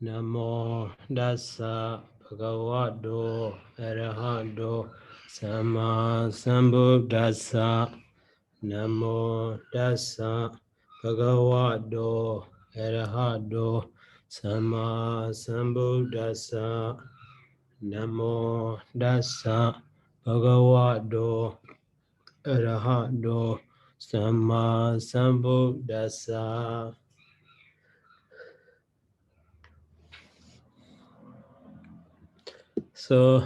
Namo Dassa Bhagavato Arahato Sama Sambuddhassa. Namo Dassa Bhagavato Arahato Sama Sambuddhassa. Namo Dassa Bhagavato Arahato Sama Sambuddhassa. So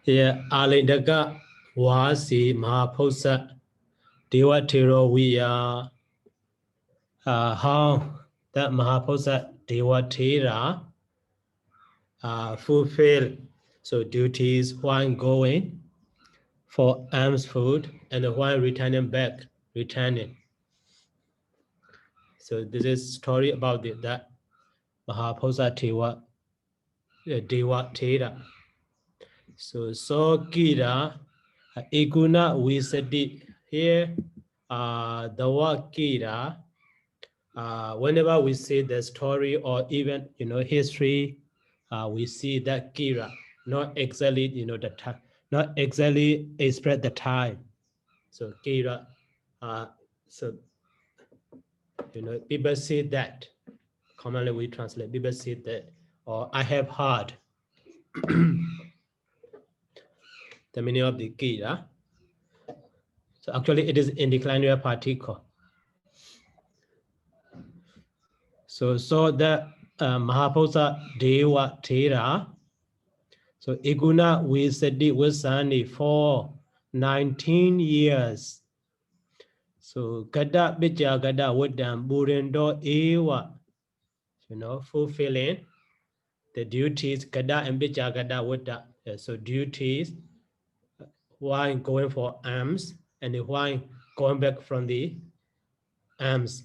here Alindaka Wasi Mahaphosa Devatero we are how that Mahaphosa Devatera fulfill so duties while going for alms food and while returning back, returning. So this is story about that Mahaphosa Devatera. So Gira Iguna Visadi here the word Gira whenever we see the story or even history we see that Gira not exactly the time, not exactly express the time. So Gira so people say that commonly we translate people say that or I have heard the meaning of the Gira. So actually it is indeclinary particle. So the Mahaphosa Deva Thera. So Iguna Visadi Vasani for 19 years. So Gada Bija Gada Wadam Burendo Ewa, fulfilling the duties Gada and Bija Gada Wada. So duties while going for alms and while going back from the alms.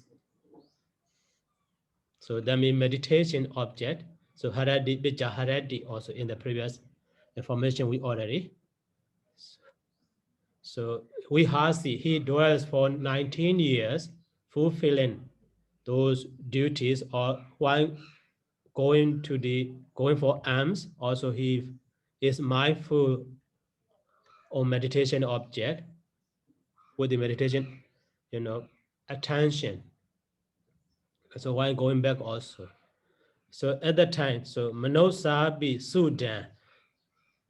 So that means meditation object. So Haradi Bija Haradi also in the previous information we already. So we see he dwells for 19 years fulfilling those duties or while going for alms. Also he is mindful of meditation object with the meditation, attention. So while going back also. So at that time, so Manosabi Sudan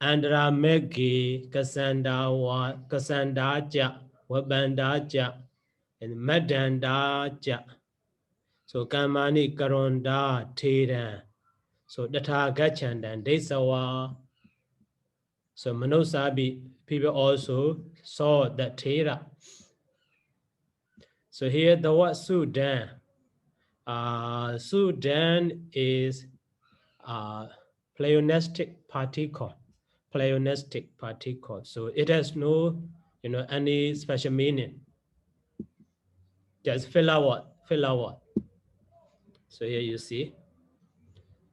Andra Megi Kasandaja Wabandaja and Madandaja. So Kamani Karonda Tiran. So Data Gachandan Desawa. So Manosabi people also saw that Tira. So here the word Sudan. Sudan is pleonastic particle. Pleonastic particle. So it has no any special meaning. Just fill out. So here you see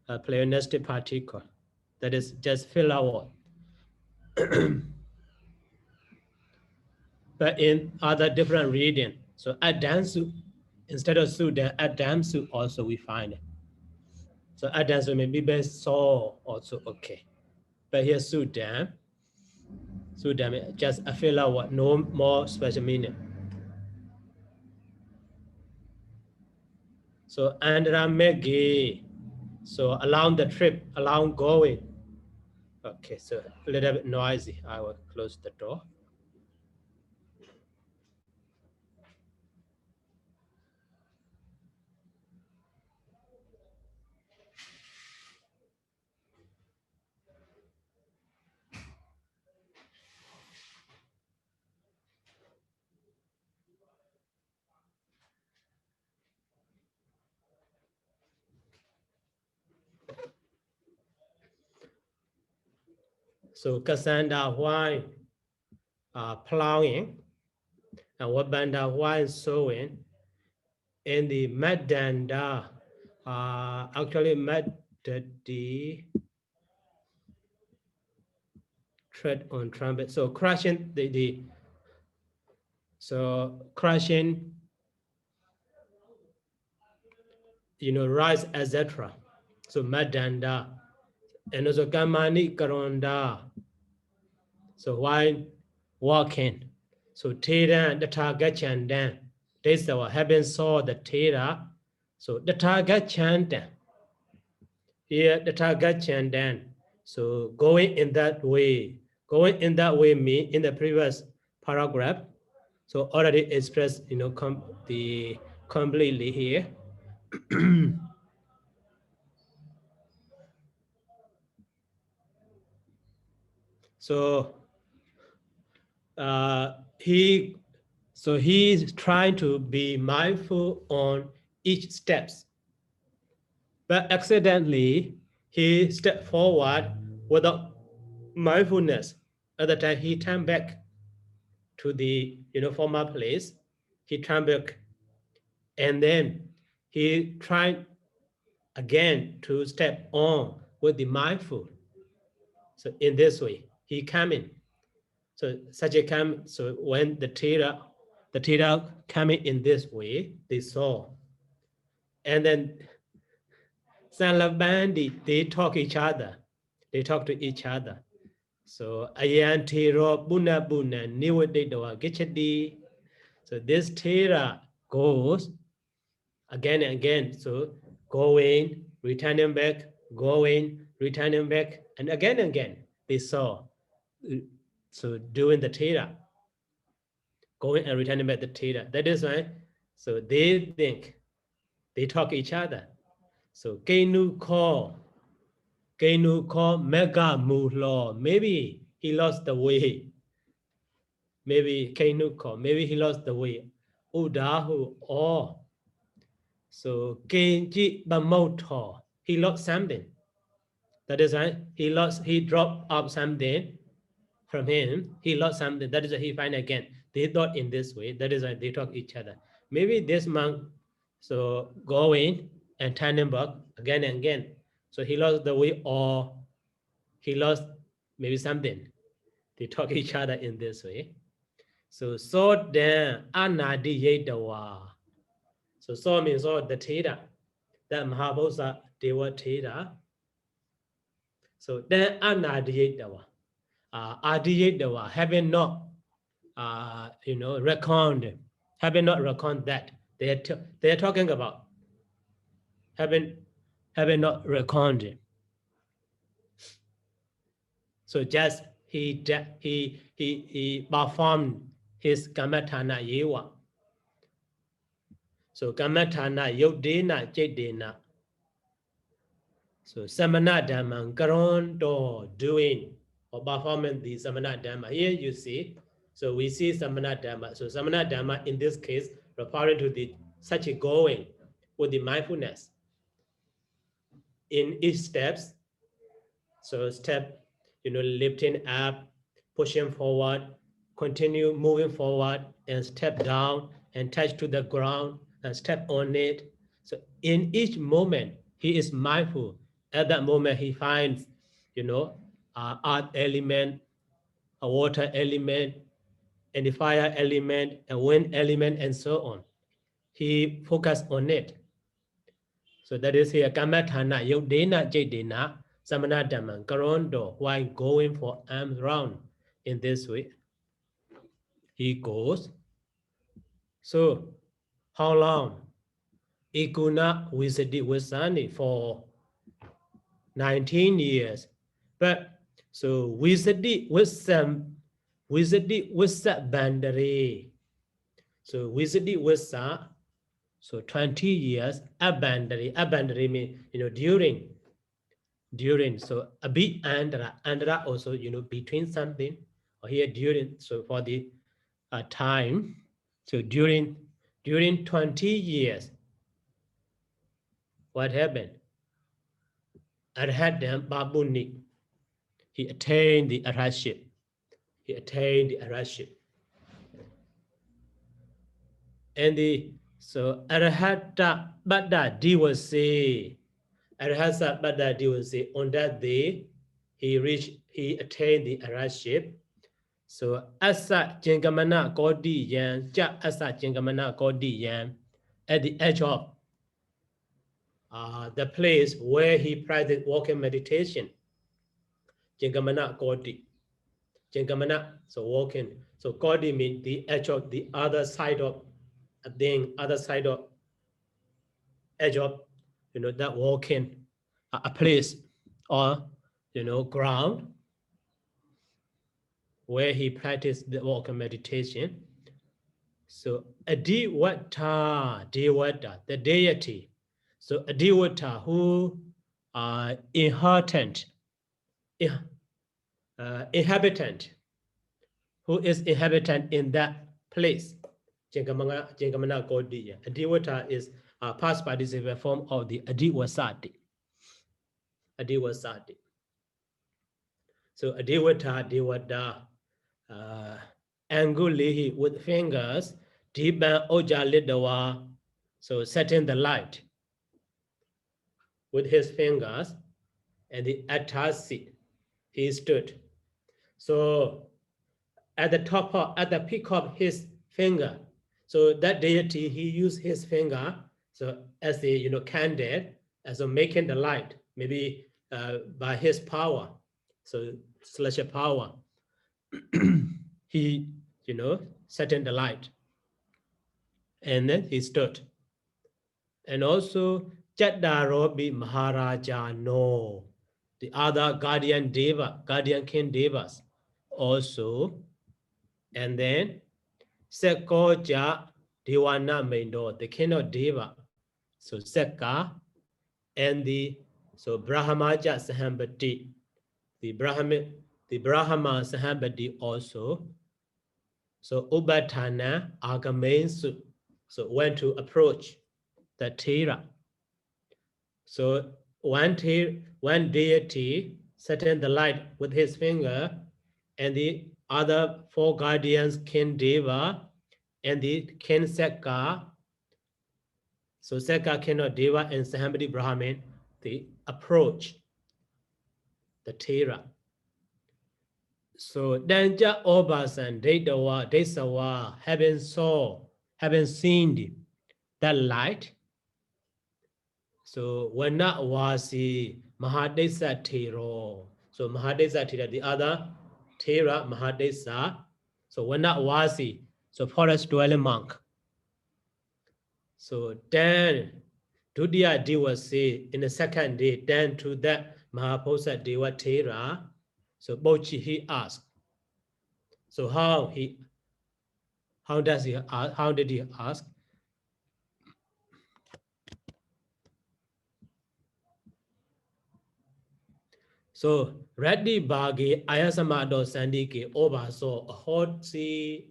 a pleonastic particle. That is just fill out. But in other different reading, so Adansu, instead of Sudan, Adamsu also we find it. So Adansu may be best saw also okay. But here Sudan just a fill out, no more special meaning. So Andra Megi, so along the trip, along going. Okay, so a little bit noisy. I will close the door. So Kasanda while plowing and Wabanda while sowing, and the Madanda actually met the tread on trumpet. So crushing so crushing rice, etc. So madanda, and also kamani karonda. So while walking, so Tera the target chandan. This our heaven saw the Tera. So the target chandan. Here the target chandan. So going in that way. Going in that way mean in the previous paragraph. So already expressed, the completely here. So he's trying to be mindful on each steps, but accidentally he stepped forward without mindfulness. At the time he turned back to the former place. He turned back, and then he tried again to step on with the mindful. So in this way, he came in. So such a come. So when the Thera coming in this way, they saw, and then Sanlabandi, they talk each other. They talk to each other. So ayan Thero Buna Buna Niwadidawa Gichadi. So this Thera goes again and again. So going, returning back, going, returning back, and again they saw. So doing the Thera, going and returning back the Thera. That is why. So they think, they talk each other. So Kainu call Mega Mulo. Maybe he lost the way. Maybe Kainu call. Maybe he lost the way. Udahu or so Kenji Bamoto. He lost something. That is right. He dropped up something from him. He lost something. That is why he find again. They thought in this way. That is why they talk each other. Maybe this monk so going and turning back again and again. So he lost the way, or he lost maybe something. They talk each other in this way. So then anadi yedawa. So means the Thera, that Mahabodha Deva Thera. So then anadi yedawa. Adi yedawa, having not reckoned, having not reckoned that they are talking about having not reckoned. So just he performed his Kamathana Yewa. So Kamathana Yodena Jedena. So Samana Dhamma Karondo doing or performing the Samana Dhamma. Here you see. So we see Samana Dhamma. So Samana Dhamma in this case referring to the such a going with the mindfulness in each steps. So step, lifting up, pushing forward, continue moving forward, and step down and touch to the ground and step on it. So in each moment, he is mindful. At that moment, he finds, earth element, a water element, and the fire element, a wind element, and so on. He focused on it. So that is here, Kamathana Yodena Jedena Samana Dhamman Karondo, while going for arms round in this way. He goes. So how long? Ikuna Wisadi Wasani for 19 years. But so Wisadi Wasam Bandari. So Wisadi Wasa, so 20 years, Abandari means during, so a bit andra also, between something, or here during, so for the time, so during 20 years, what happened? Arhadam Babunik, he attained the arhatship. And so Arhata Bada Diwasi, Arhasa Bada Diwasi, on that day, he attained the arhatship. So Asa Jengamana Kodi Yan, Ja Asa Jengamana Kodi Yan, at the edge of the place where he practiced walking meditation. Jingamana Kodi. Jingamana, so walking. So Kodi means the edge of the other side of a thing, other side of edge of, that walking, a place or, ground where he practiced the walking meditation. So Adiwata, the deity. So Adiwata, who are inhabitant, who is inhabitant in that place. Jingamana Godiya. Adiwata is a past participle form of the Adiwasati. Adiwasati. So Adiwata, Diwada, Angulihi with fingers, Diba Oja Lidawa, so setting the light with his fingers, and the Atasi, he stood. So at the peak of his finger, so that deity, he used his finger, so as the candle, as a making the light, maybe by his power, so slash power, he setting the light, and then he stood. And also Jadarobi Maharaja, no, the other guardian deva, guardian king devas also. And then Sekoja Dewana Mendo, the king of Deva, so Seka, and Brahmaja Sahambati, the Brahma Sahambati also. So Ubatana Agamensu, so went to approach the Tira. So one deity setting the light with his finger, and the other four guardians, King Deva and the King Seka. So Seka, King of Deva, and Sahambati Brahmin, they approach the Tira. So Danja Obasan, Desawa, having seen that light. So when that was the Mahadesa Tero, so Mahadesa Tera, the other Tera Mahadesa. So when that was the forest dwelling monk. So then Dudya Deva say in the second day, then to that Mahaposa Deva Tera. So Bochi he asked. So how did he ask? So Radhi Bagi Ayasamado Sandiki Oba so a hot sea.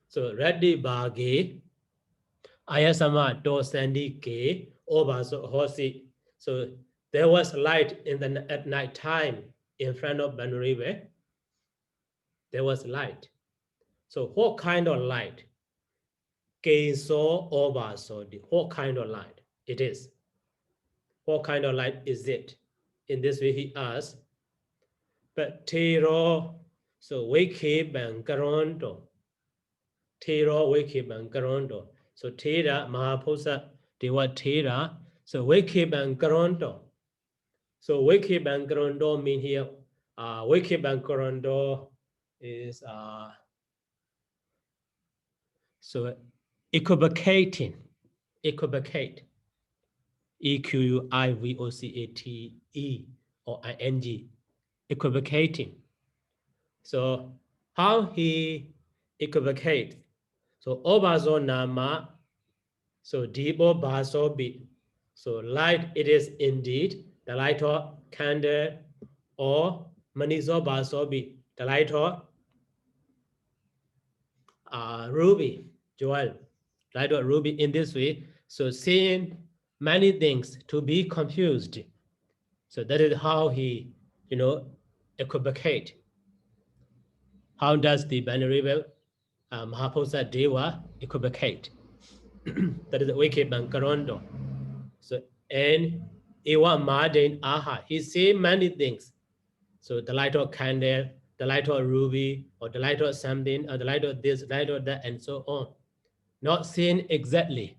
So Radhi Bagi Ayasama Do Sandiki Oba so hosi. So there was light at night time in front of Banurive. There was light. So what kind of light? So Oba so what kind of light it is? What kind of light is it? In this way he asked. But Tero, so Wake Bankarondo. Tero Wake Bankarondo. So Tera Mahaposa Dewa Tera. So Wake Bankarondo. So Wake Bankarondo mean here Wake Bankarondo is so equivocating. Equivocate. EQUIVOCATE or ING. Equivocating. So how he equivocate? So obazo nama, so dibo basobi. So light it is indeed the light of candle, or manizo basobi, the light of ruby, jewel, light of ruby. In this way, so seeing many things to be confused. So that is how he, equivocate. How does the Venerable Mahaposa Deva equivocate? That is the Wake Bankarondo. So, and Ewa Madin Aha, he see many things. So the light of candle, the light of ruby, or the light of something, or the light of this, light of that, and so on. Not seen exactly.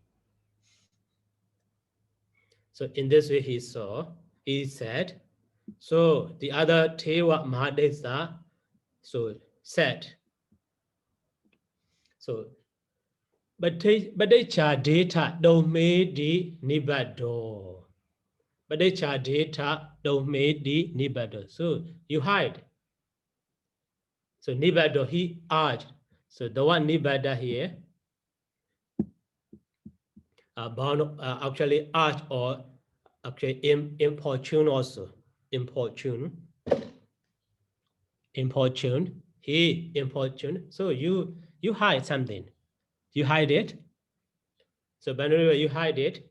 So in this way he saw, he said, so the other Teva Mahadesa, so said, so but they cha data don't made the nibado. But they cha data don't made the nibado. So you hide. So nibado he arched. So the one nibada here, bound actually arch or actually importune also. Importune. He importune. So you hide something. You hide it. So whenever you hide it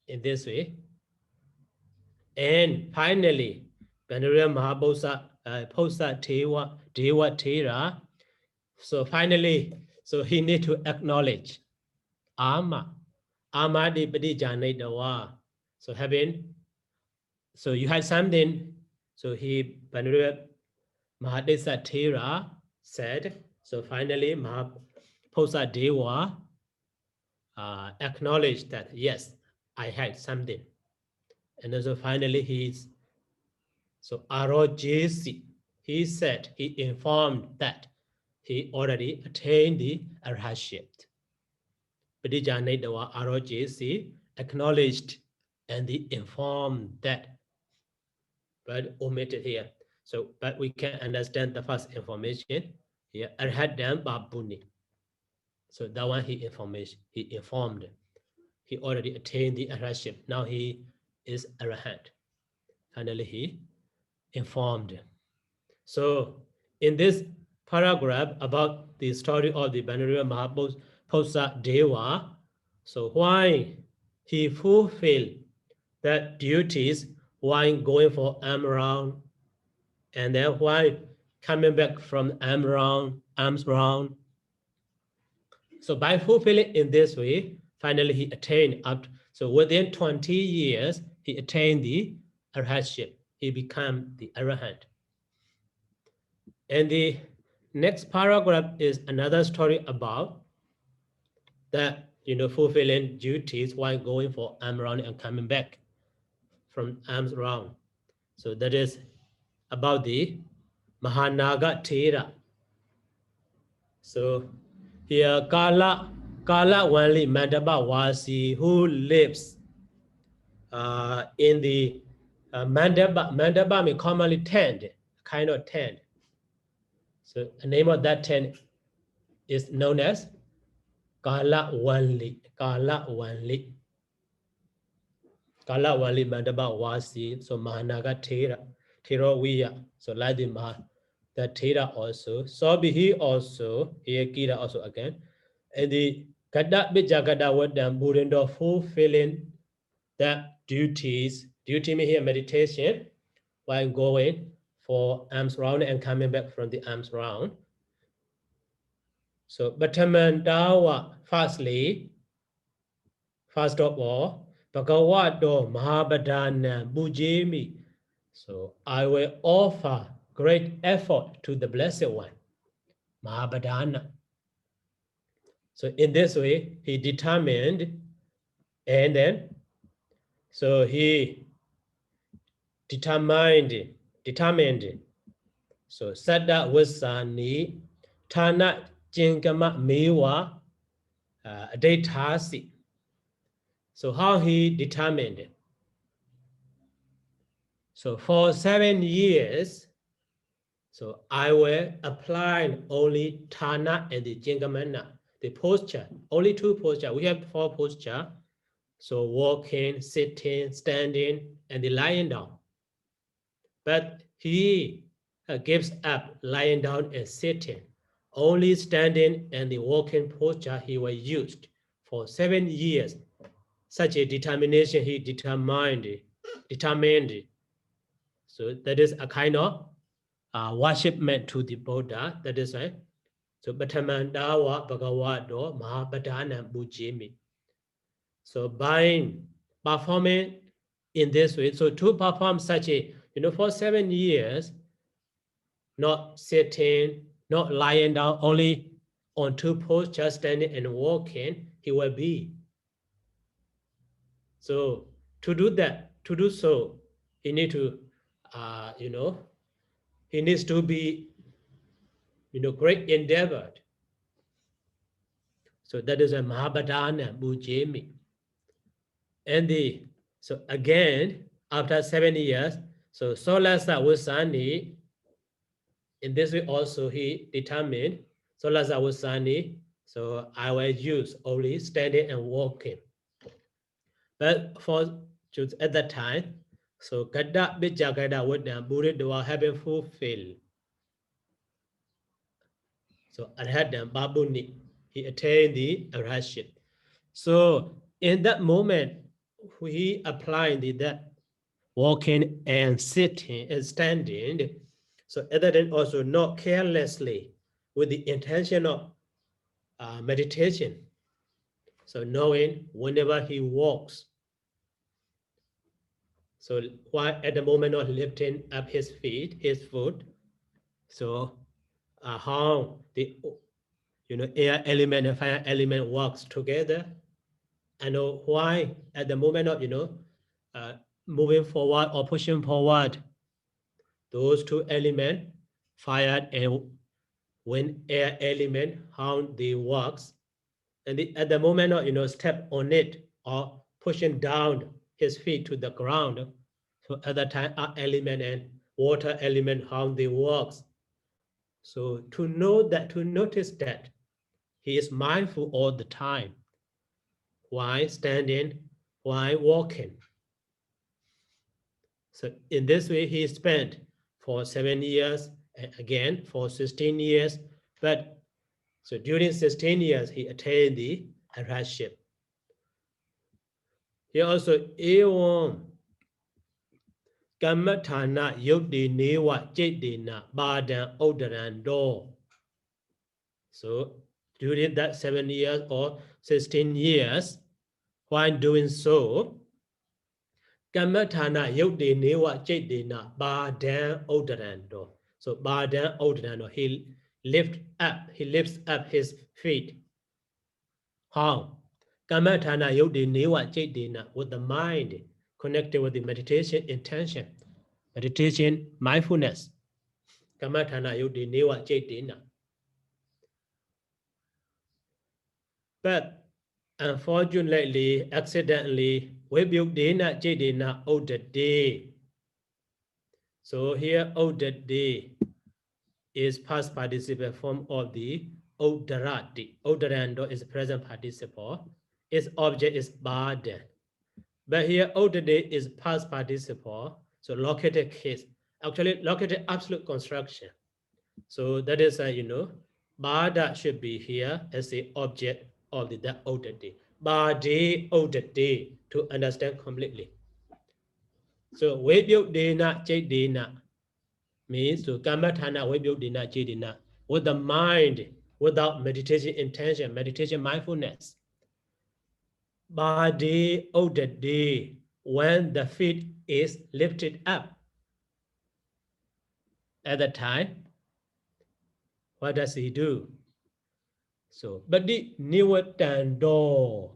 in this way. And finally, whenever Mahabhosa Posa Deva Tera. So finally, so he need to acknowledge Ama di Padi Dawa. So having, so you had something, so he Mahadesa Tera said, so finally Mahaposa Deva acknowledged that yes, I had something. And also finally he's, so Arojesi, he said, he informed that he already attained the arhatship. Padijanadawa Arojesi acknowledged and he informed that, but omitted here. So, but we can understand the first information here. Arhadam Babuni. So that one he informed. He already attained the arhatship. Now he is arhat. Finally, he informed. So in this paragraph about the story of the Venerable Mahaposa Deva, so why he fulfilled the duties while going for round, and then why coming back from arms round. So by fulfilling in this way, finally he attained up. So within 20 years, he attained the arhatship. He became the arahant. And the next paragraph is another story about that, fulfilling duties while going for arms round and coming back from arms round. So that is about the Mahanaga Thera. So here Kala Wanli Mandapa Wasi, who lives in the Mandapa may commonly tent, kind of tent. So the name of that tent is known as Kala Wanli Mandapa Wasi, so Mahanaga Thera, Theroviya, so like the Thera also, so he also, here Kira also again, and the Gada Bijagada Wadam Burendo fulfilling the duties, duty me here meditation, while going for arms round and coming back from the arms round. So Batamandawa, first of all, Bhagavato Mahabhadana Bujemi. So I will offer great effort to the Blessed One, Mahabhadana. So in this way, he determined, and then, so he determined, so Sada Vasani, Tana Jinkama Mewa Adetasi. So how he determined it? So for 7 years, so I will apply only Tana and the Jingamana, the posture, only 2 postures. We have 4 postures. So walking, sitting, standing, and the lying down. But he gives up lying down and sitting. Only standing and the walking posture he was used for 7 years. Such a determination he determined. So that is a kind of worshipment to the Buddha. That is right. So Bhatamandawa Bhagavato Mahabhadana Bujimi. So by performing in this way, so to perform such a, for 7 years, not sitting, not lying down, only on two posts, just standing and walking, he will be. So to do that, to do so, he need to, he needs to be, great endeavored. So that is a Mahabhadana Bujemi. And so again, after 7 years, so Solasa Wasani, in this way also he determined, Solasa Wasani, so I will use only standing and walking. But for Jews at that time, so Gādā Bijagada Wadna Buddha were having fulfilled. So Arhadam Babuni, he attained the arhatship. So in that moment, he applied that walking and sitting and standing. So other than also not carelessly with the intention of meditation. So knowing whenever he walks. So while at the moment not lifting up his feet, his foot. So how the air element and fire element works together. And why at the moment of moving forward or pushing forward, those two elements, fire and wind air element, how they works, and at the moment of step on it or pushing down his feet to the ground. So at that time, earth element and water element, how they works. So to know that, to notice that he is mindful all the time, while standing, while walking. So in this way, he spent for 7 years, and again for 16 years. But so during 16 years, he attained the arhatship. He also evam kammathana yukti newa cetena bādam uddarando. So during that 7 years or 16 years, while doing so, kammathana yukti newa cetena bādam uddarando. So bādam uddarando, he lifts up his feet. How? Kammathana yukti newa cetena, with the mind connected with the meditation intention, meditation mindfulness. Kammathana yukti newa cetena. But unfortunately, accidentally, vibhyukdena cetena uddati. So here uddati is past participle form of the uddarati. Uddarando is present participle. Its object is bādam. But here uddati is past participle, so located case. Actually, located absolute construction. So that is bāda should be here as the object of the uddati. Bādi uddati, to understand completely. So vibhyukdena cetena means to kammathana vibhyukdena cetena, with the mind, without meditation intention, meditation mindfulness. Bādi uddati, when the feet is lifted up. At that time, what does he do? So, badi nivatando,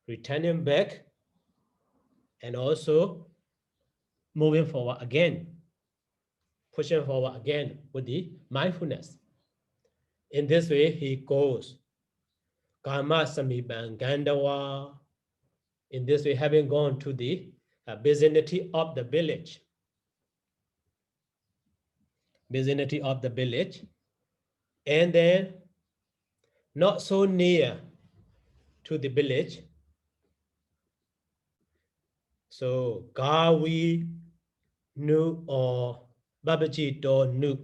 returning back and also moving forward again, pushing forward again with the mindfulness. In this way, he goes. Kama samipan gandawa. In this way, having gone to the vicinity of the village. Vicinity of the village. And then not so near to the village. So Gawi Nu or Babaji Do Nu.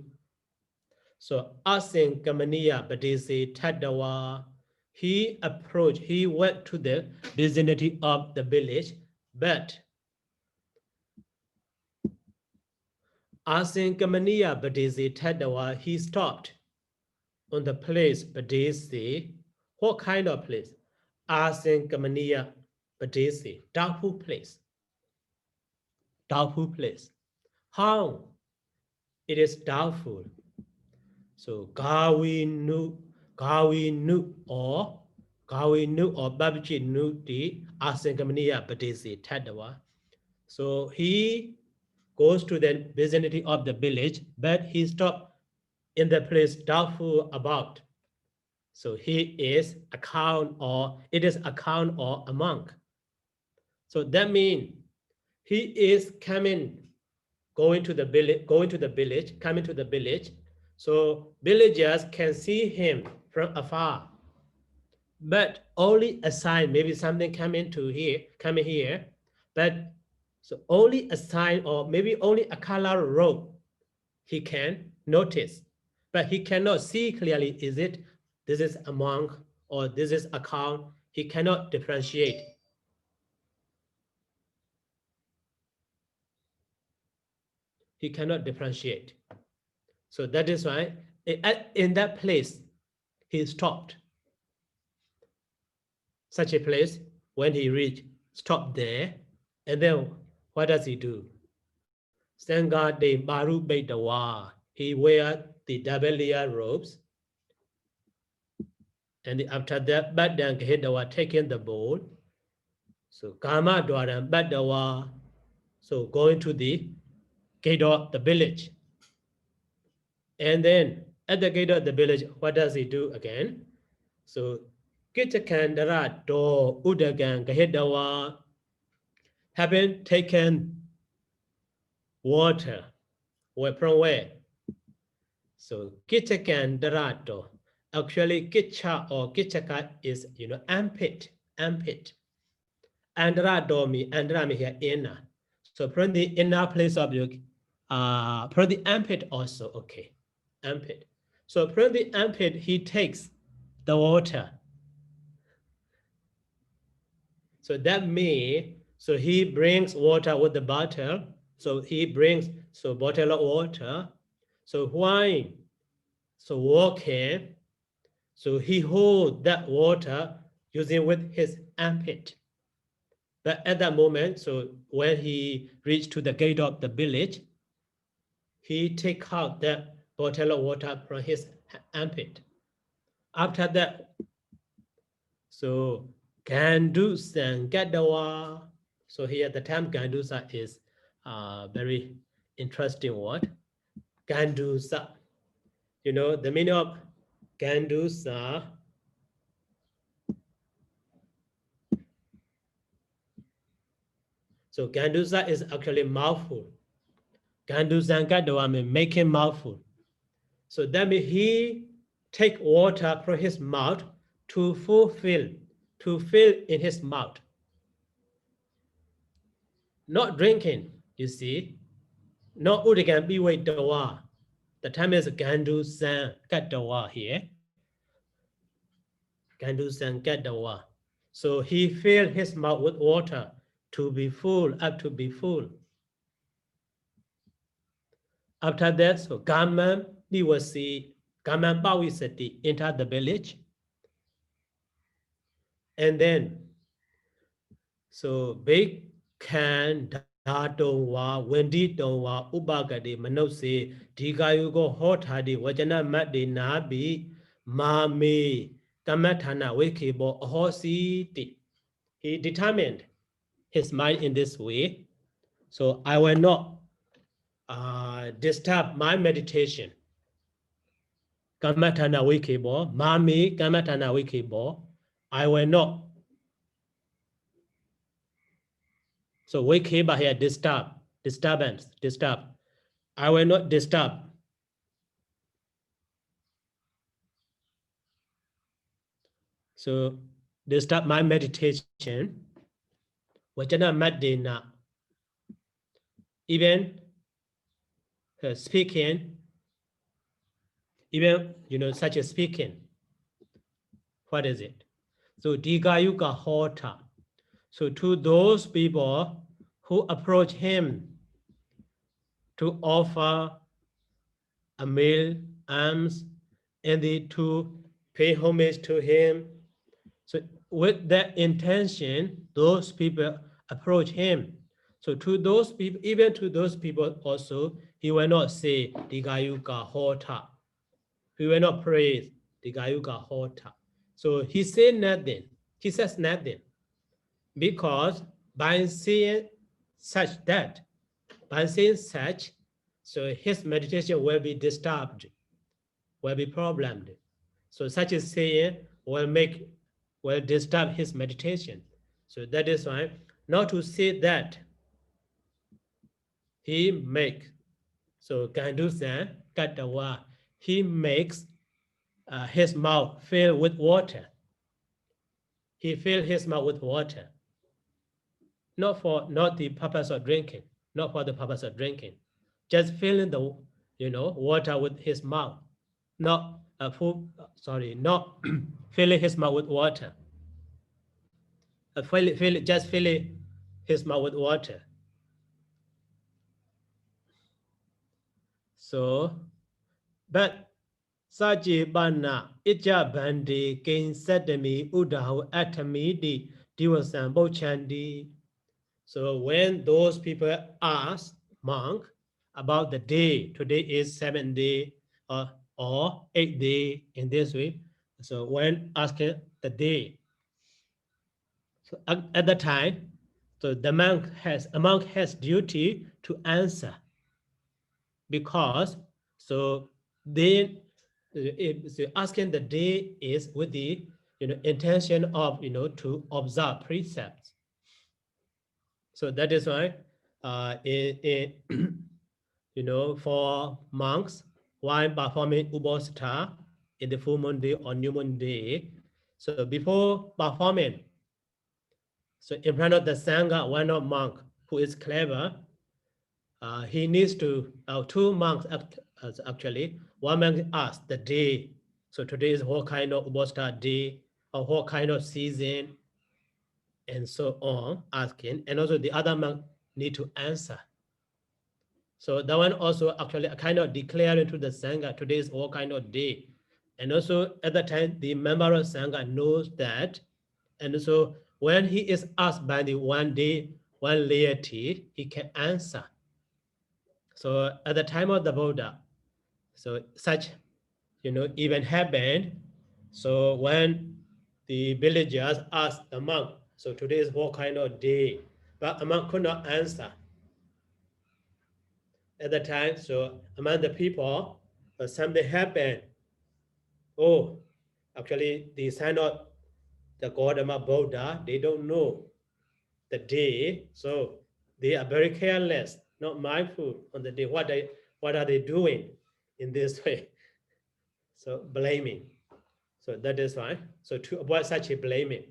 So Asin Kamaniya Badesi Tadawa, he approached, he went to the vicinity of the village, but Asin Kamaniya Badesi Tadawa, he stopped on the place Badesi. What kind of place? Asin Kamaniya Badesi, doubtful place. Doubtful place. How? it is doubtful. So Gāvinu or Babaji Nuti Asangamaniya Padesi Tadawa. So he goes to the vicinity of the village, but he stopped in the place doubtful about. So he is a count or it is a count or a monk. So that means he is coming to the village. So villagers can see him from afar, but only a sign, maybe something coming here, but so only a sign or maybe only a color robe he can notice, but he cannot see clearly, this is a monk or this is a count. He cannot differentiate. He cannot differentiate. So that is why in that place, he stopped. Such a place, when he reached, stop there, and then what does he do? Sangate Baru Beitawa. He wears the double layer robes. And after that, Badang Hedawa taking the bowl. So Kama Dwaram Badawa. So going to the gate of the village. And then at the gate of the village, what does he do again? So Kitakandara do Udagan Gahedawa, having taken water. From where? So Kitakandara. Actually, Kicha or Kichaka is armpit. Andrami here inner. So from the inner place of your from the armpit also, okay. Armpit. So from the armpit, he takes the water. So that means, so he brings water with the bottle. So he brings bottle of water. So why? So walking. So he holds that water using with his armpit. But at that moment, so when he reached to the gate of the village, he take out that bottle of water from his armpit. After that, so Gandusa Gadawa. So here the term Gandusa is a very interesting word. Gandusa. The meaning of Gandusa. So Gandusa is actually mouthful. Gandusa Gadawa means making mouthful. So that means he take water from his mouth to fill in his mouth. Not drinking, you see. Not Udigan Biwe Dawa. The time is Gandu San Gadawa here. Gandu San Gadawa. So he filled his mouth with water to be full, up to be full. After that, so Gaman Biwasi, Gaman Bawisati entered the village. And then, so big can Datonwa, Wendi Donwa, Ubagadi, Manose, Digayugo, Hotadi, Wajana Madi Nabi, Mami, Kamatana, Wikibo, Hosi. He determined his mind in this way. So I will not disturb my meditation. Kamatana Wikibo, Mami, Kamatana Wikibo, I will not. So Wikiba here, disturb. I will not disturb. So disturb my meditation. Vajana Madina. Even speaking, even such as speaking. What is it? So Digayuka Hota. So to those people who approach him to offer a meal, alms, and to pay homage to him. So with that intention, those people approach him. So to those people, even to those people also, he will not say Digayuka Hota. He will not praise Digayuka Hota. So he said nothing. He says nothing. Because by saying such, so his meditation will be disturbed, will be problemed. So such a saying will disturb his meditation. So that is why not to say that he make. So Gandusa Katawa, he makes his mouth filled with water. He filled his mouth with water. Not the purpose of drinking, not for the purpose of drinking. Just filling the water with his mouth. Not not filling his mouth with water. Just filling his mouth with water. So, but Sajibana Ija Bandi Gain Sadami Udahu Atami di Diwasan Bochandi. So when those people ask monk about the day, today is 7th day or 8th day in this way. So when asking the day, so at the time, so the monk has duty to answer, because so they asking the day is with the intention of to observe precepts. So that is why for monks, while performing Ubosatha in the full moon day or new moon day, so before performing, so in front of the Sangha, one of monk who is clever, he needs to, two monks actually, one monk asks the day, so today is what kind of Ubosatha day, or what kind of season, and so on, asking, and also the other monk need to answer. So that one also actually kind of declaring to the Sangha, today is all kind of day. And also at the time, the member of Sangha knows that. And so when he is asked by the one laity, he can answer. So at the time of the Buddha, so such event happened. So when the villagers asked the monk, so today is what kind of day? But a monk could not answer. At the time, so among the people, something happened. Oh, actually, the sign of the Gautama Buddha, they don't know the day, so they are very careless, not mindful on the day. What are they doing in this way? So blaming. So that is why. So to avoid such a blaming,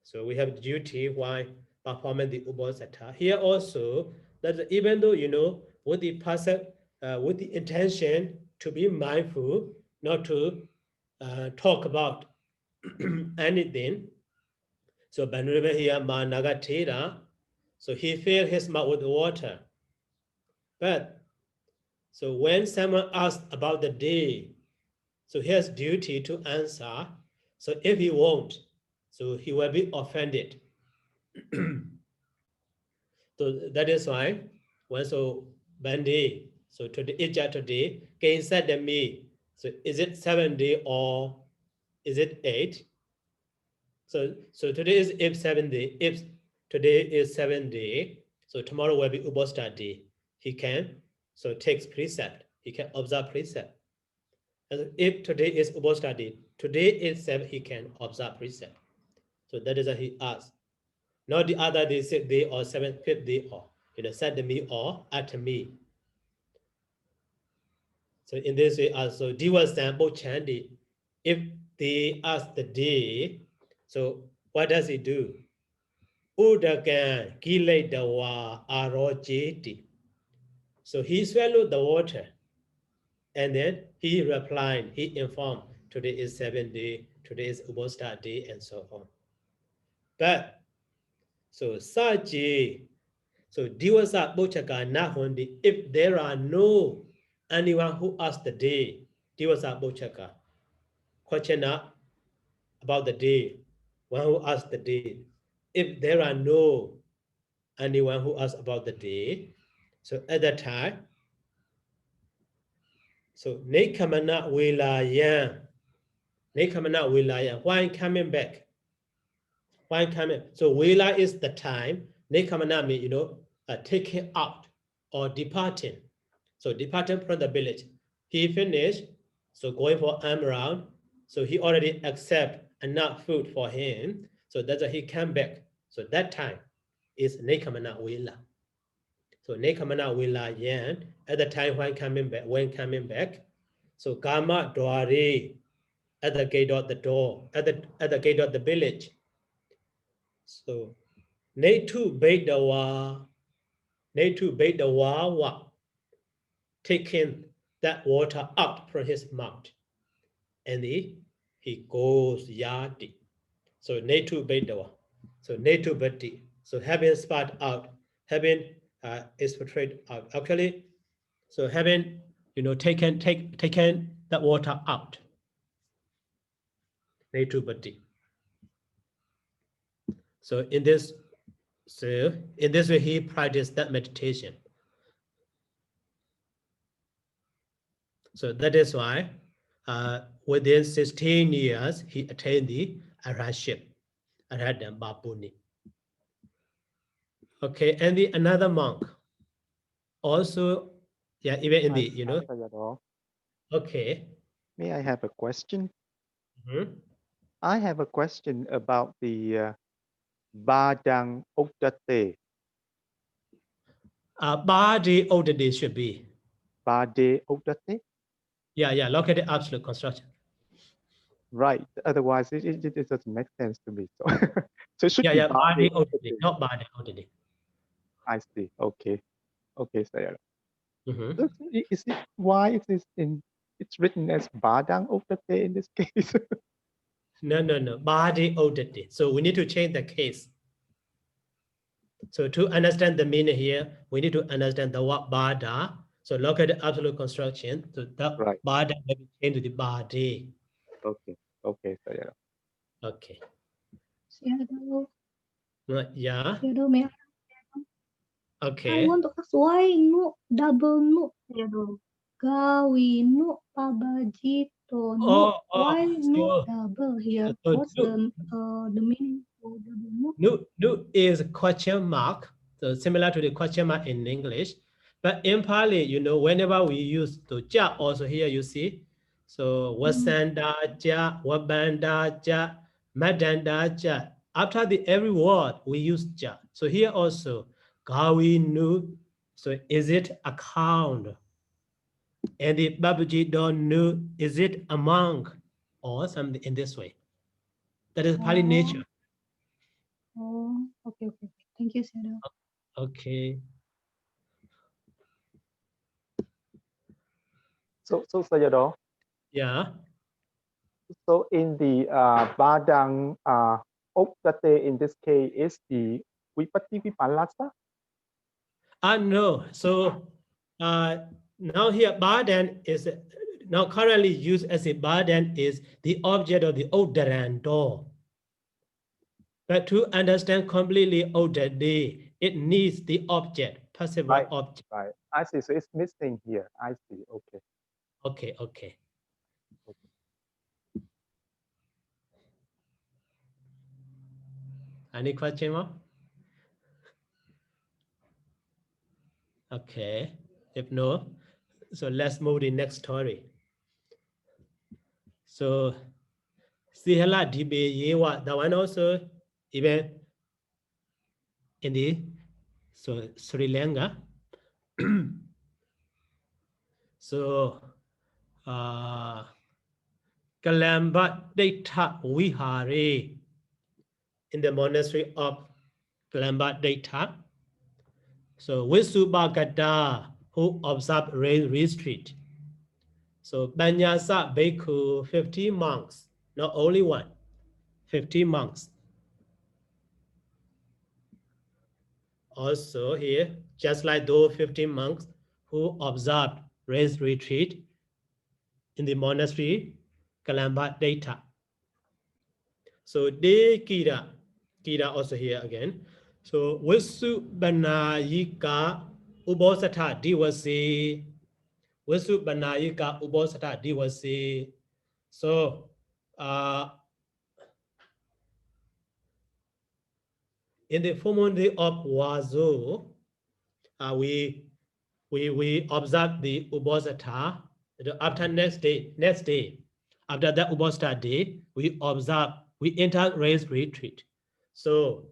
so we have duty while performing the Ubosatha. Here also, that even though with the person, with the intention to be mindful, not to talk about anything. So Venerable here, Nagatera, so he filled his mouth with water. But so when someone asks about the day, so he has duty to answer. So if he won't, so he will be offended. So that is why when so Bandi, so today Ija today, Gain said to me, so is it 7 day or is it 8? So today is if 7 day, if today is 7 day, so tomorrow will be Ubosatha day. He can so takes precept, he can observe precept. And if today is Ubosatha day, today is 7, he can observe precept. So that is what he asked. Not the other day, 6th day or 7th, 5th day, or said to me or at me. So in this way also, Diva sample Chandi, if they ask the day, so what does he do? Udagan Giledawa Arojeti. So he swallowed the water and then he replied, he informed, today is 7th day, today is Ubosatha day, and so on. But so Saji, so Diwasa Bochaka Nahundi, if there are no anyone who asks the day, Diwasa Bochaka, question about the day, one who asks the day. If there are no anyone who asks about the day, so at that time, So Nekamana Wilayan. Nekamana Wilayan. Why coming back? Why coming? So Wila is the time. Nekamana means, taking out or departing. So departing from the village. He finished, so going for round. So he already accept enough food for him. So that's why he came back. So that time is Nekamana Wila. So Nekamana Wila Yan at the time when coming back. So Kama Dwari at the gate of the door, at the gate of the village. So Netu Bedawa, taking that water out from his mouth. And he goes yadi. So Netu Bedawa. So Netu Bati. So having spat out, having expatriate out. Actually, so having taken that water out. Netu Bati. So in this way, he practiced that meditation. So that is why within 16 years, he attained the arhatship, Arhatan Bapuni. Okay, and another monk also, yeah, even in the, Sayadaw. Okay. May I have a question? Mm-hmm. I have a question about the Badang Okdate. Badi Odadi should be. Bade Okdate? Yeah, look at the absolute construction. Right. Otherwise, it doesn't make sense to me. So, so it should be Badi Bade Odadi, not Badi Odadi. I see. Okay, Sayadaw. Mm-hmm. So is it why it is it's written as Badang Okdate in this case? No, Badi Odadi. So we need to change the case. So to understand the meaning here, we need to understand the word Bada. So look at the absolute construction. So the Right. Bada may be changed to the Badi. Okay, Sayadaw. Okay. Sayadaw. Yeah. Sayadaw, may Okay. I want to ask why no double no Sayadaw? Gawi no pabajito no. Why no double here? What's the meaning for double no? No is a question mark. So similar to the question mark in English. But in Pali, whenever we use the ja, also here you see. So wasanda ja, wabanda ja, madanda ja. After the every word we use ja. So here also, gawi nu. So is it account? And the Babaji don't know, is it among or something in this way? That is Pali nature. Oh, okay. Thank you, Sayadaw. Okay. So Sayadaw. Yeah. So in the Badang Okdate in this case is the Vipatti Vipallasa? No. So now here Badan is now currently used as a Badan is the object of the Oddaran door. But to understand completely Oddadi, it needs the object, passive Right. object. Right. I see. So it's missing here. I see. Okay. Okay. Any question more? Okay. If no, so let's move to the next story. So Sihala Dibe Yewa, that one also even in the Sri Lanka. So Kalamba Data Vihare in the monastery of Kalamba Data. So Visubhagata, who observed rain retreat. So Banyasa Bhikkhu, 50 monks, not only one, 50 monks. Also here, just like those 50 monks who observed rain retreat in the monastery Kalamba Data. So De Kira also here again. So Visu Banayika Ubosatha Diwasi Visubanayika Ubosata Diwasi. So in the full moon day of Wazo, we observe the Ubosata. After next day, after that Ubosata day, we enter race retreat. So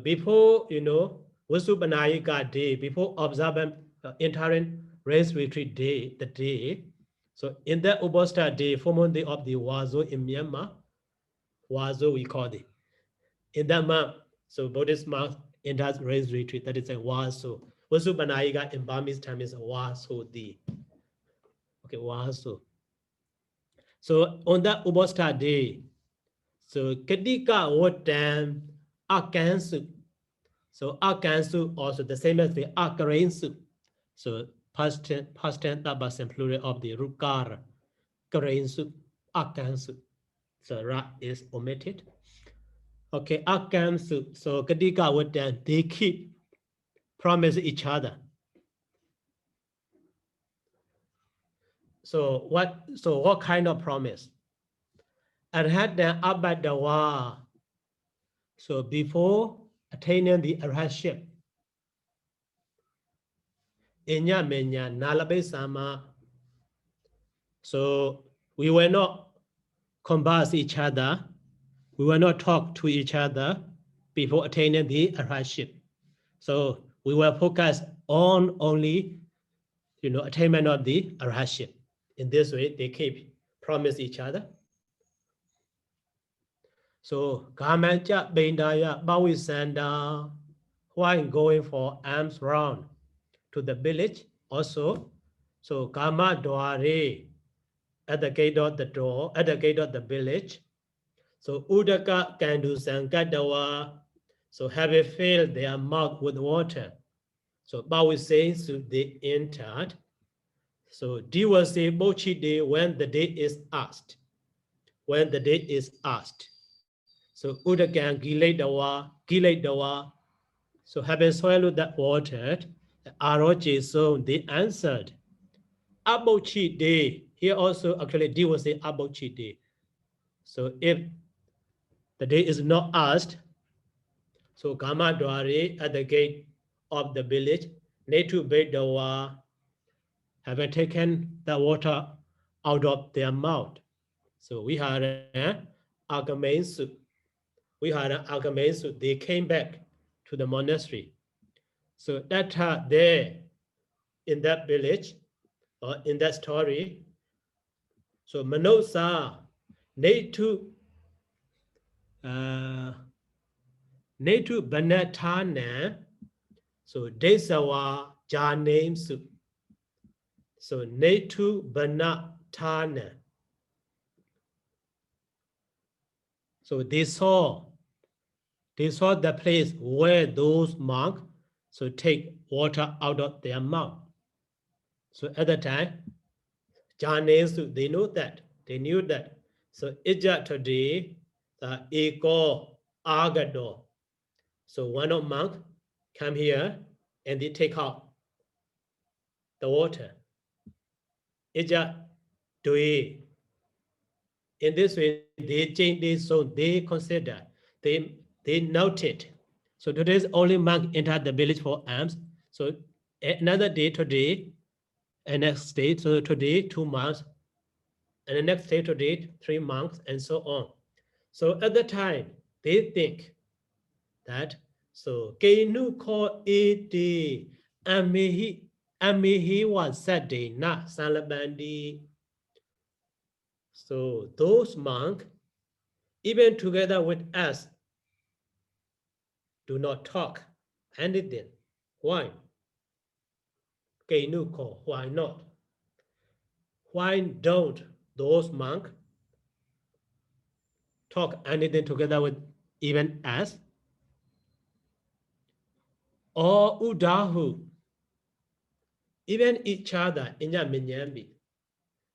before Visubanayika day, before observing entering race retreat day, the day. So in the Ubosata day, full moon day of the Wazo in Myanmar, Wazo we call it. In that month, so Buddhist month enters race retreat. That is a Wazo. Visubanayika in Burmese time is a Wazo day. Okay, Wazo. So on that Ubosata day, so Khuddaka Nikāya Akansu. So Akansu also the same as the Akarensu. So past tense tabas and plural of the Rukara. Karensu, Akansu. So Ra is omitted. Okay, Akansu. So Khuddaka Nikāya, they keep promise each other. So what kind of promise? Arhata Abadawa. So before attaining the arhatship, Inya Menya Nalabe Sama. So we will not converse each other, we will not talk to each other before attaining the arhatship. So we will focus on only attainment of the arhatship. In this way, they keep promise each other. So Kamanja Bendaya Bawisanda, while going for alms round to the village also. So Kama Dware at the gate of the door, at the gate of the village. So Udaka Kandu Sankadawa, so having filled their mouth with water. So Bawi says so they entered. So Diwasi Mochi day when the day is asked. When the day is asked. So Udakan Gilate Dawa. So having swallowed that water, Arochi, so they answered. Abochi day. Here also actually D was say Abochi day. So if the day is not asked, so Kama Dware at the gate of the village, Netu Bedawa, having taken the water out of their mouth. So we had an Agamensu. They came back to the monastery. So that there in that village, or in that story, so Manosa, Netu Banatana, so Desawa Janems. So Netu Banatana. So they saw the place where those monks so take water out of their mouth. So at the time, Janems, they knew that. So Ija today, the Ego Agado. So one of monks come here and they take out the water. Ija Doi. In this way, they change this, so they consider, they noted. So today's only monk entered the village for alms. So another day today, and next day, so today 2 months, and the next day today 3 months, and so on. So at the time, they think that so Keinu ko iti amihi was Saturday na salabandi. So those monks, even together with us, do not talk anything. Why? Keinu ko, why not? Why don't those monks talk anything together with even us? Or Udahu, even each other in Minyambi.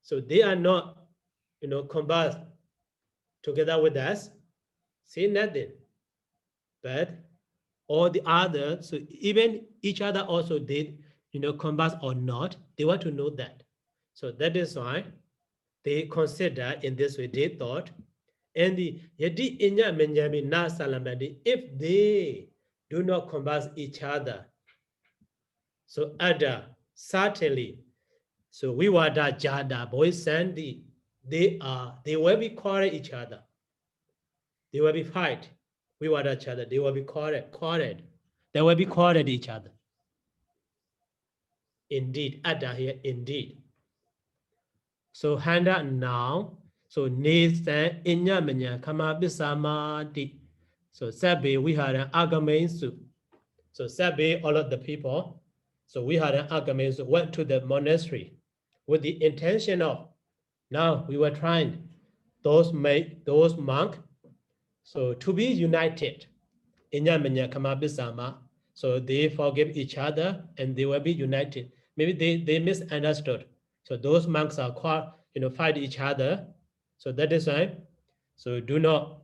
So they are not, converse together with us, say nothing. But all the others, so even each other also did, converse or not, They want to know that. So that is why they consider in this way, they thought, and the Yadi Inya Menjami Na Salamadi, if they do not combat each other, so Ada, certainly, so we were that Jada, boys Sandy, they will be quarrel each other. They will be fight. We were each other, they will be quarreled. They will be quarreled each other. Indeed, Ada here, indeed. So Handa now, so Nathan Inya Menya Kama Bisamadi. So Sabi, we had an argument. So Sabi, all of the people. So we had an argument, so went to the monastery with the intention of, now we were trying those monks, so to be united. Inya Menya Kama Bisama. So they forgive each other and they will be united. Maybe they misunderstood. So those monks are fight each other. So that is why. So do not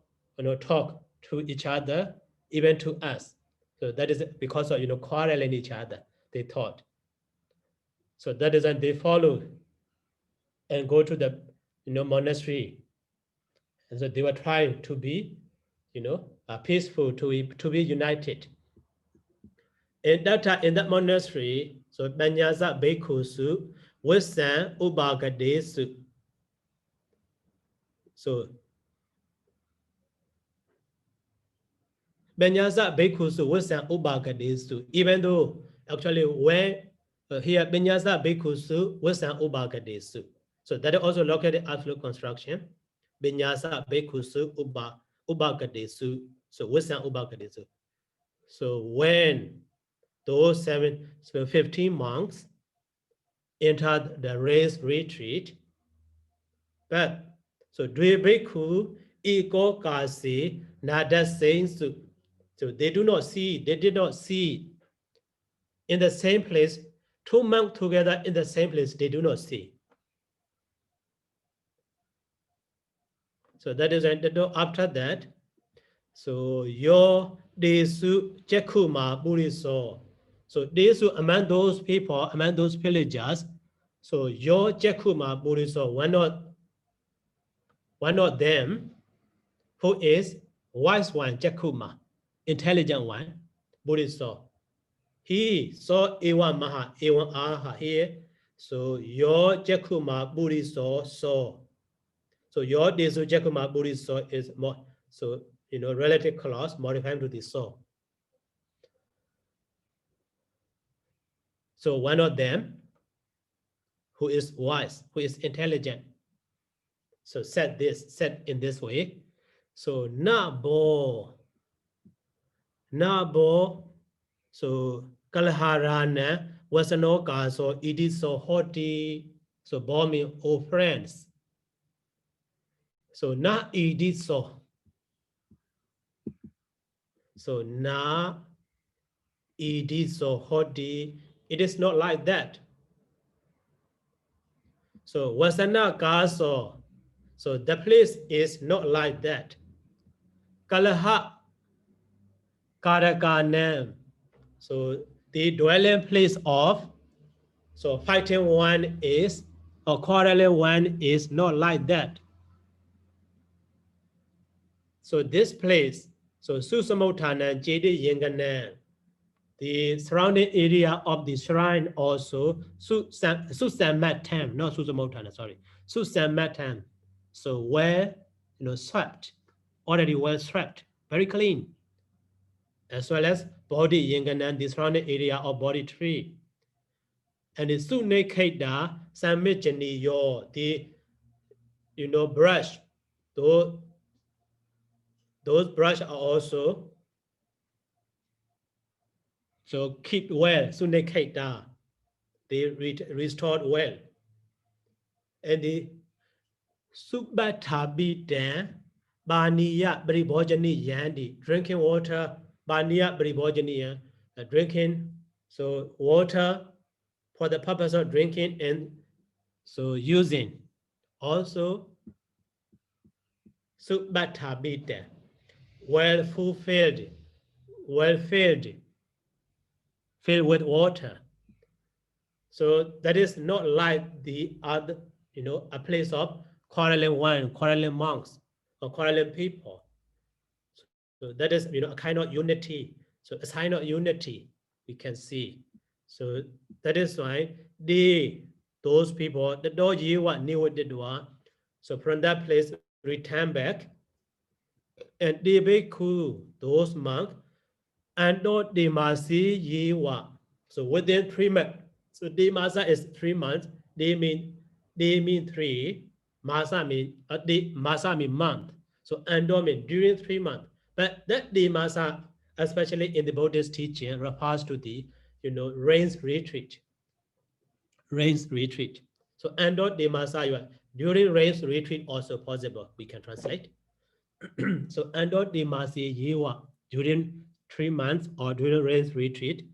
talk to each other, even to us. So that is because of quarreling each other. They thought. So that is why they follow and go to the monastery. And so they were trying to be peaceful, to be united. In that monastery, so Banyaza Bekusu, Wisan Ubagadesu. So Banyaza Bekusu, Wisan Ubagadesu, even though actually when here Banyaza Bekusu, Wisan Ubagadesu. So that is also located absolute construction. Banyaza Bekusu Ubagadesu. So Wisan Ubagadesu. So when those 15 monks entered the race retreat, but so Dwebeku Iko Kasi Nada Saints, so they did not see in the same place, two monks together in the same place, they do not see. So that is after that. So your Desu Jekuma Buriso. So Desu among those people, among those villagers, so your Jekuma Buriso, one of them who is wise one, Jekuma, intelligent one, Buriso. He saw Ewan Maha, Ewan Aha here. So your Jekuma Buriso saw. So your Desu Jekuma Buriso is more, so relative clause modified to the so. So one of them who is wise, who is intelligent. So said in this way. So Nabo, so Kalharana Wasanoka, so it is so hoti, so bombing all friends. So na it is so. So na it is so hoti. It is not like that. So Wasana Kaso. So the place is not like that. Kalaha Karakanam. So the dwelling place of, so fighting one is, or quarreling one is not like that. So this place, so Susamotana, Jedi Yengana, the surrounding area of the shrine also, Susamatam, not Susamotana, sorry, Susamatam. So where, swept, already well swept, very clean, as well as body Yengana, the surrounding area of body tree. And the Sunekeda, Samijani, the, brush, those brush are also, so keep well, Sunekeda, they restored well. And the Subatabidan, Baniya Bribojani Yandi, drinking water, Baniya Bribojani, drinking, so water for the purpose of drinking and so using. Also, Subatabidan, well fulfilled, filled with water. So that is not like the other, a place of quarreling one, quarreling monks, or quarreling people. So that is, a kind of unity. So a sign of unity we can see. So that is why those people, the do ye what new did one. So from that place return back, and they be cool those monks, and not the masi ye wa. So within 3 months. So the masa is 3 months. They mean 3. Masa mean month. So ando mean during 3 months. But that the masa, especially in the Buddhist teaching, refers to the rains retreat. Rains retreat. So ando the masa during rains retreat also possible. We can translate. So ando the masi yiwa during 3 months or during rains retreat.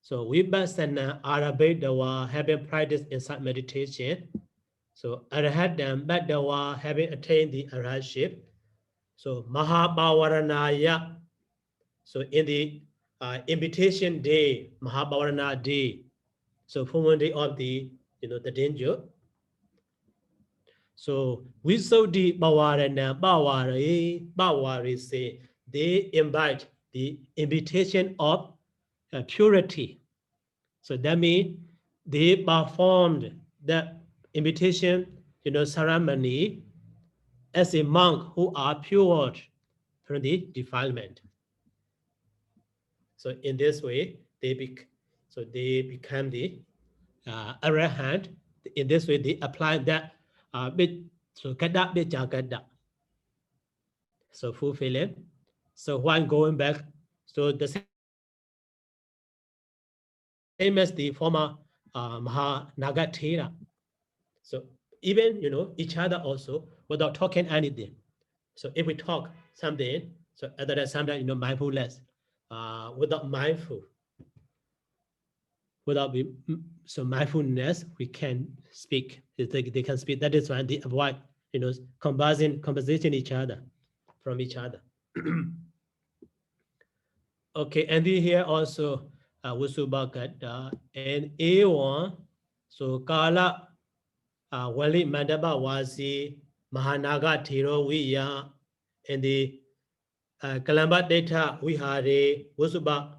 So Vipassana Arabic Dawa having practiced in such meditation. So Arahadam Badawa having attained the Arhatship. So Mahabhawaranaya. So in the invitation day, Mahabhavarana day. So full day of the the danger. So we saw the Bawari say they invite the invitation of purity. So that means they performed the invitation, ceremony as a monk who are pure from the defilement. So in this way, they become the arahant. In this way, they apply that bit. So kada bit. So fulfilling. So while going back, so the same as the former Mahanagatera. So even each other also without talking anything. So if we talk something, so other than sometimes mindfulness, without mindfulness, we can speak. They can speak. That is why they avoid conversing each other from each other. Okay, and here also Vusubhagata and A1. So Kala Wali Mandaba Wasi Mahanaga Thiro Viya and the Kalamba Data Vihare Vusubha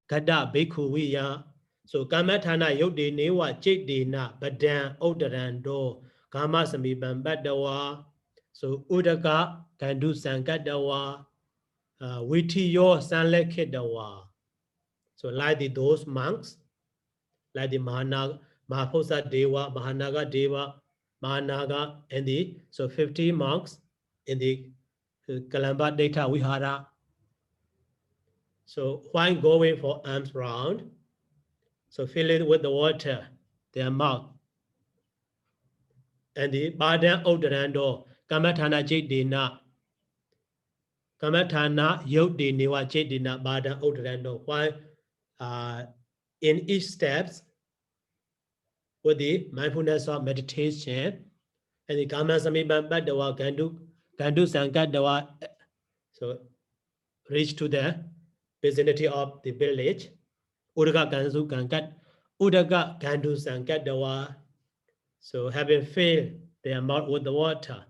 Gada Bhikkhu Viya. So Kamathana Yodi Newa Chidina Badan Odarando Kama Samibam Badawa. So Udaka Kandu Sankadawa Vitiyo Sanlekidawa. So like those monks, like the Mahaposa Deva, Mahanaga Deva, Mahanaga, and the 50 monks in the Kalamba Data Vihara. So while going for alms round, so fill it with the water, their mouth. And the Badan Odarando, Kamathana Jidina, Kamathana Yodi Niwa Jidina, Badan Odarando. While in each steps, with the mindfulness of meditation, and the Kama Samibam Badawa Gandu Sankadawa, so reach to the vicinity of the village. Udaga Gansu Gangat, Udaga Gandu Sankadawa. So having filled their mouth with the water,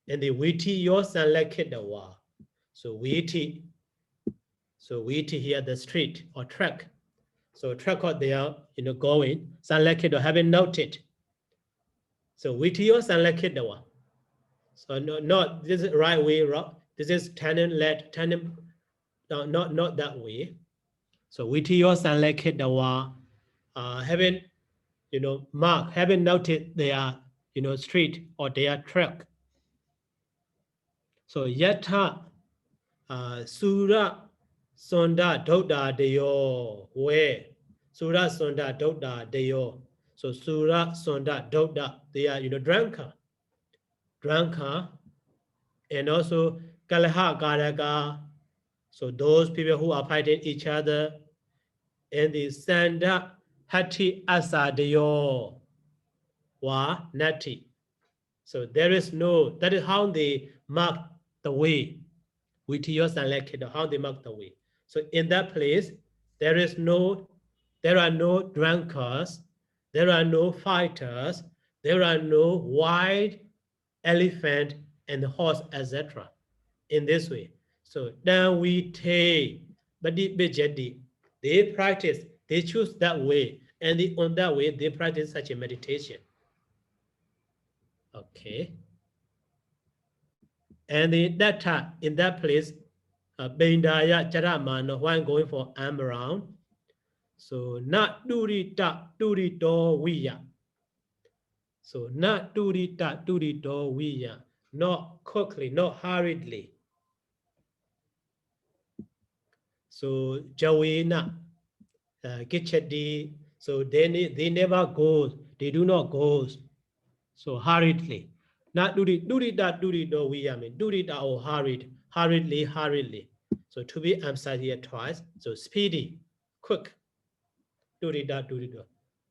and the witi your Sanlekidawa. So witi here the street or track. So track out there, going, Sanlekidawa having noted. So witiyo Sanlekidawa. So not this is right way, this is tandem, no, not that way. So witiyo Sanlekidawa, having mark, having noted their street or their track. So yatha sura sonda dota deyo where sura sonda dota deyo. So sura sonda dota, they are drunkard, and also kalaha garaka. So those people who are fighting each other, and the sanda hati asadeyo wa nati. So there is no, that is how they mark the way. Vitiyo Sanlekidawa, how they mark the way. So in that place, there are no drunkards, There are no fighters. There are no white elephant and horse, etc. In this way. So then we take, but they practice, they choose that way, and on that way they practice such a meditation. Okay. And in that time, in that place, Bindaya Charamana, when going for arm around, so not durita durito viya. So not durita durito viya, not quickly, not hurriedly. So Jawina, Kichadi, so they never go, they do not go so hurriedly. Not do that we mean do it or hurriedly. So to be emphasized here twice. So speedy, quick. Do it.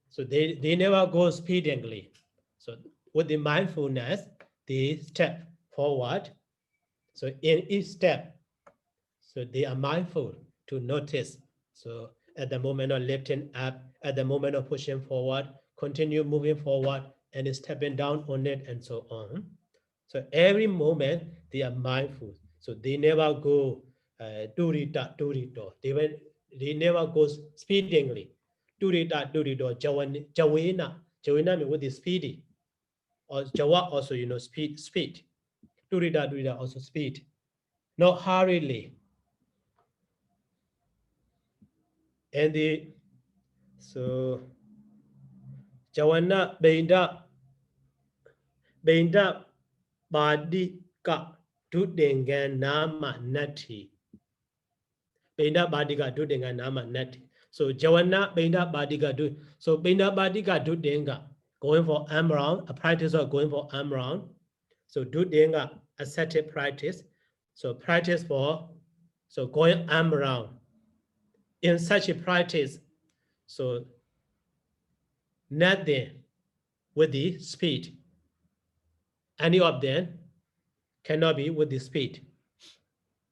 So they never go speedily. So with the mindfulness, they step forward. So in each step, so they are mindful to notice. So at the moment of lifting up, at the moment of pushing forward, continue moving forward and stepping down on it and so on. So every moment they are mindful. So they never go durita. They never go speedingly. Durita, jawina. Jawina means with the speedy. Or jawa also, speed. Durita also speed. Not hurriedly. And so Jawana Beinda Badika Dudengan Nama Nati. Beinda Badika Dudenga Nama Nati. So Jawana Beinda Badika do. So Beinda Badika Dudenga going for arm round, a practice of going for arm round. So Dudenga a set practice. So practice for going arm round. In such a practice, so nothing with the speed. Any of them cannot be with the speed.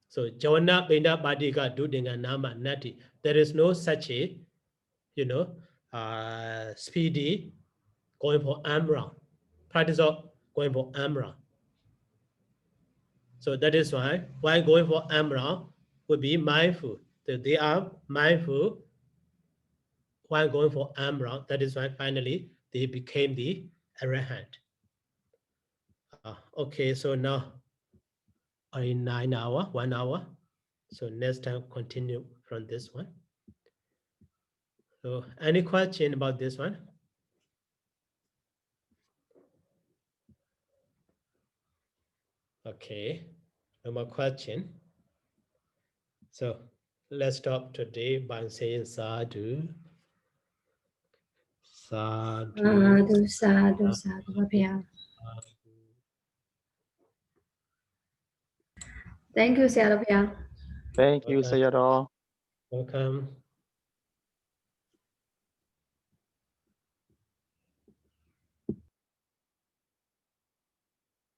So Jawana Benda Badika Dudinga Nama Nati. There is no such a, speedy going for arm round. Practice of going for arm round. So that is why going for arm round would be mindful. So they are mindful while going for arm round. That is why finally they became the arahant. Okay, so now in 9 hours, 1 hour. So next time continue from this one. So any question about this one? Okay, no more question. So let's stop today by saying sadhu. Sadhu. Sadhu. Thank you, Sayadaw. Thank you, Sayadaw. Welcome.